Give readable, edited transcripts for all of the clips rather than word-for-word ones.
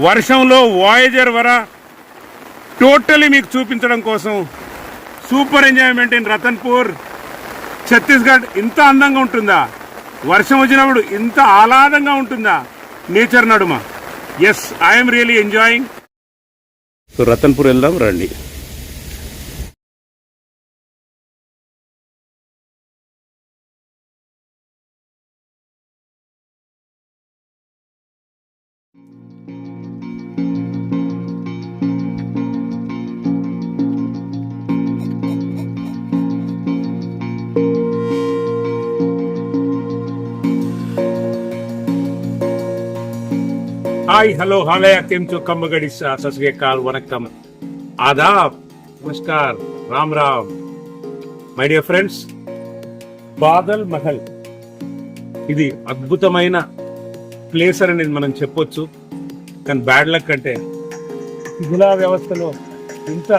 వర్షంలో వాయేజర్ వర టోటలీ మీకు చూపించడం కోసం super enjoyment in Ratanpur Chhattisgarh. ఇంత అందంగా ఉంటుందా? వర్షం వచ్చినప్పుడు ఇంత ఆహ్లాదంగా ఉంటుందా నేచర్ నడుమ? Yes, I'm really enjoying. So Ratanpur వెళ్దాం రండి. हाय हेलो हाले केम छो कम गड़ी सत श्री अकाल वनक्कम आदाब नमस्कार Ram Ram my dear friends. Badal Mahal ఇది అద్భుతమైన ప్లేస్ అని మనం చెప్పొచ్చు. కానీ బ్యాడ్ లక్ అంటే శిథిలా వ్యవస్థలో ఇంత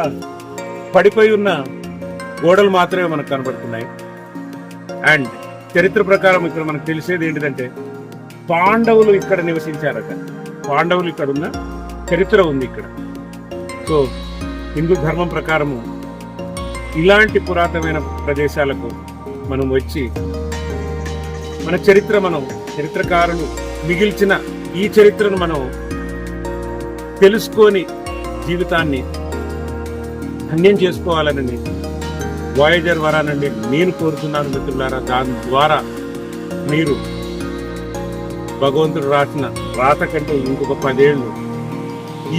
పడిపోయి ఉన్న గోడలు మాత్రమే మనకు కనబడుతున్నాయి. అండ్ చరిత్ర ప్రకారం ఇక్కడ మనకు తెలిసేది ఏంటిదంటే పాండవులు ఇక్కడ నివసించారట. పాండవులు ఇక్కడ ఉన్న చరిత్ర ఉంది ఇక్కడ. సో హిందూ ధర్మం ప్రకారము ఇలాంటి పురాతనమైన ప్రదేశాలకు మనం వచ్చి మన చరిత్ర, మనం చరిత్రకారులు మిగిల్చిన ఈ చరిత్రను మనం తెలుసుకొని జీవితాన్ని ధన్యం చేసుకోవాలని వాయేజర్ వరానండి నేను కోరుతున్నాను మిత్రులారా. దాని ద్వారా మీరు భగవంతుడు రాసిన రాత కంటే ఇంకొక 10 ఏళ్ళు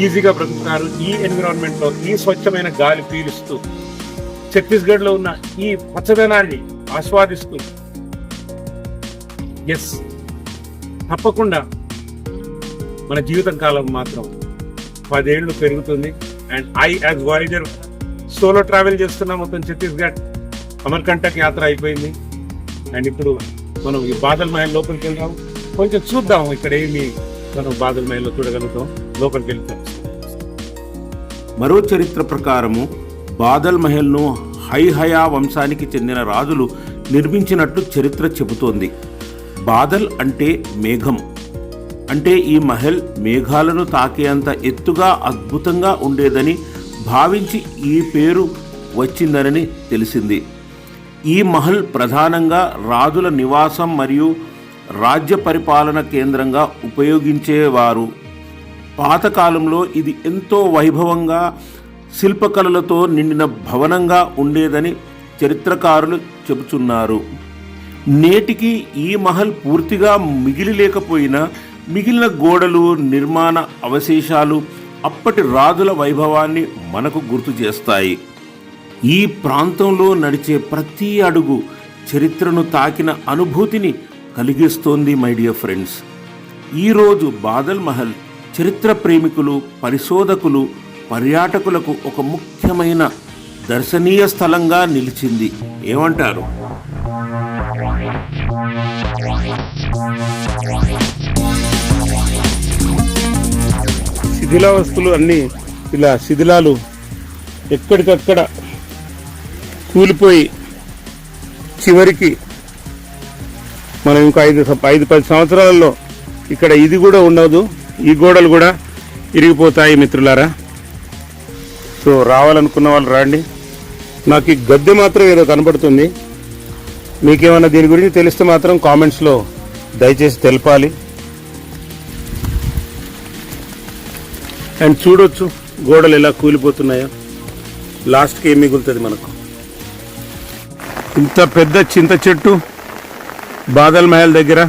ఈజీగా బ్రతుకుతారు. ఈ ఎన్విరాన్మెంట్లో ఈ స్వచ్ఛమైన గాలి పీలుస్తూ ఛత్తీస్గఢ్లో ఉన్న ఈ పచ్చదనాన్ని ఆస్వాదిస్తూ ఎస్ తప్పకుండా మన జీవితం కాలం మాత్రం 10 ఏళ్ళు పెరుగుతుంది. And I as Voyager solo travel చేస్తున్నా. మొత్తం ఛత్తీస్గఢ్ అమర్కంటక్ యాత్ర అయిపోయింది. అండ్ ఇప్పుడు మనం ఈ బాదల్ మహల్ లోపలికి వెళ్దాం. కొంచెం చూద్దాం ఇక్కడ ఏమి మనం బాదల్ మహల్లో చూడగలుగుతాం. లోపలికి వెళ్తాం. మరో చరిత్ర ప్రకారము బాదల్ మహల్ను హైహయా వంశానికి చెందిన రాజులు నిర్మించినట్లు చరిత్ర చెబుతోంది. బాదల్ అంటే మేఘం. అంటే ఈ మహల్ మేఘాలను తాకేంత ఎత్తుగా అద్భుతంగా ఉండేదని భావించి ఈ పేరు వచ్చిందనని తెలిసింది. ఈ మహల్ ప్రధానంగా రాజుల నివాసం మరియు రాజ్య పరిపాలన కేంద్రంగా ఉపయోగించేవారు. పాతకాలంలో ఇది ఎంతో వైభవంగా శిల్పకళలతో నిండిన భవనంగా ఉండేదని చరిత్రకారులు చెబుతున్నారు. నేటికి ఈ మహల్ పూర్తిగా మిగిలి లేకపోయినా మిగిలిన గోడలు, నిర్మాణ అవశేషాలు అప్పటి రాజుల వైభవాన్ని మనకు గుర్తు చేస్తాయి. ఈ ప్రాంతంలో నడిచే ప్రతి అడుగు చరిత్రను తాకిన అనుభూతిని కలిగిస్తోంది. మై డియర్ ఫ్రెండ్స్, ఈరోజు బాదల్ మహల్ చరిత్ర ప్రేమికులు, పరిశోధకులు, పర్యాటకులకు ఒక ముఖ్యమైన దర్శనీయ స్థలంగా నిలిచింది. ఏమంటారు? శిథిలావస్థలు అన్నీ ఇలా శిథిలాలు ఎక్కడికక్కడ కూలిపోయి చివరికి మనం ఇంకా 5-10 సంవత్సరాలలో ఇక్కడ ఇది కూడా ఉండదు. ఈ గోడలు కూడా ఇరిగిపోతాయి మిత్రులారా. సో రావాలనుకున్న వాళ్ళు రండి. నాకు ఈ గద్దె మాత్రం ఏదో కనబడుతుంది. మీకేమన్నా దీని గురించి తెలిస్తే మాత్రం కామెంట్స్లో దయచేసి తెలపాలి. అండ్ చూడొచ్చు గోడలు ఎలా కూలిపోతున్నాయో. లాస్ట్కి ఏం మిగులుతుంది మనకు? ఇంత పెద్ద చింత చెట్టు బాదల్ మహల్ దగ్గర.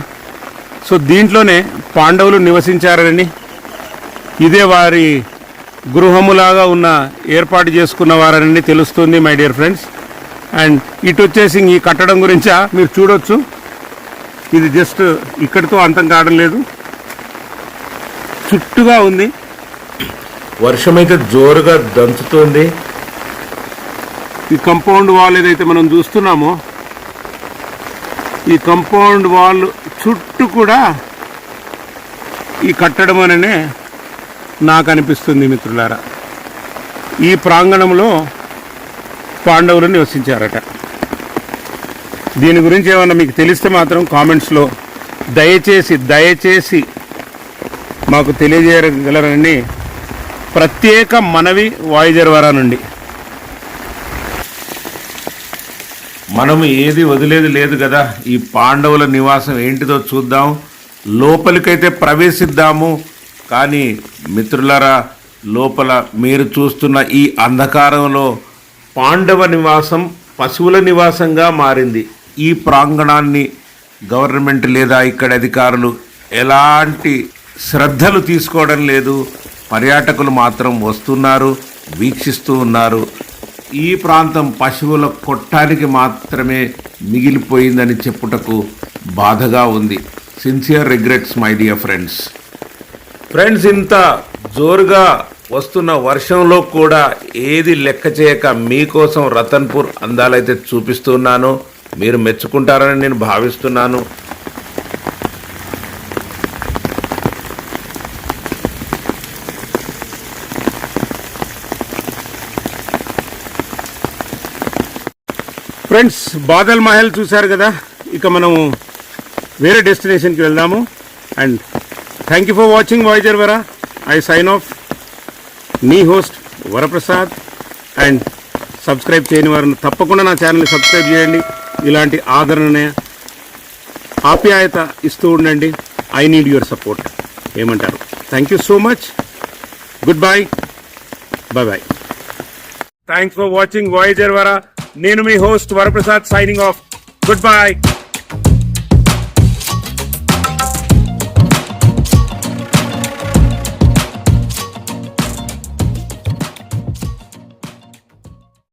సో దీంట్లోనే పాండవులు నివసించారని, ఇదే వారి గృహములాగా ఉన్న ఏర్పాటు చేసుకున్నవారని తెలుస్తుంది మై డియర్ ఫ్రెండ్స్. అండ్ ఇటు వచ్చేసి ఈ కట్టడం గురించా మీరు చూడొచ్చు. ఇది జస్ట్ ఇక్కడితో అంతం కావడం లేదు, చుట్టుగా ఉంది. వర్షం అయితే జోరుగా దంచుతుంది. ఈ కంపౌండ్ వాల్ ఏదైతే మనం చూస్తున్నామో, ఈ కంపౌండ్ వాల్ చుట్టూ కూడా ఈ కట్టడం అనే నాకు అనిపిస్తుంది మిత్రులారా. ఈ ప్రాంగణంలో పాండవులు నివసించారట. దీని గురించి ఏమన్నా మీకు తెలిస్తే మాత్రం కామెంట్స్లో దయచేసి మాకు తెలియజేయగలరని ప్రత్యేక మనవి వాయిజర్ వరా నుండి. మనము ఏది వదిలేది లేదు కదా. ఈ పాండవుల నివాసం ఏంటిదో చూద్దాం, లోపలికైతే ప్రవేశిద్దాము. కానీ మిత్రులారా, లోపల మీరు చూస్తున్న ఈ అంధకారంలో పాండవ నివాసం పశువుల నివాసంగా మారింది. ఈ ప్రాంగణాన్ని గవర్నమెంట్ లేదా ఇక్కడి అధికారులు ఎలాంటి శ్రద్ధలు తీసుకోవడం లేదు. పర్యాటకులు మాత్రం వస్తున్నారు, వీక్షిస్తూ ఉన్నారు. ఈ ప్రాంతం పశువుల కొట్టానికి మాత్రమే మిగిలిపోయిందని చెప్పుటకు బాధగా ఉంది. Sincere regrets my dear friends. ఇంత జోరుగా వస్తున్న వర్షంలో కూడా ఏది లెక్క చేయక మీకోసం రతన్పూర్ అందాలైతే చూపిస్తున్నాను. మీరు మెచ్చుకుంటారని నేను భావిస్తున్నాను. ఫ్రెండ్స్, బాదల్ మహల్ చూశారు కదా. ఇక మనము వేరే డెస్టినేషన్కి వెళ్దాము. And thank you for watching Voyager Vara. I sign off. మీ హోస్ట్ వరప్రసాద్. అండ్ సబ్స్క్రైబ్ చేయని వారు తప్పకుండా నా ఛానల్ని సబ్స్క్రైబ్ చేయండి. ఇలాంటి ఆదరణ, ఆప్యాయత ఇస్తూ ఉండండి. I need your support. ఏమంటారు? Thank you so much. Good bye. Bye. Thanks for watching Voyager Vara. నేను మీ host Varaprasad signing off. Good by.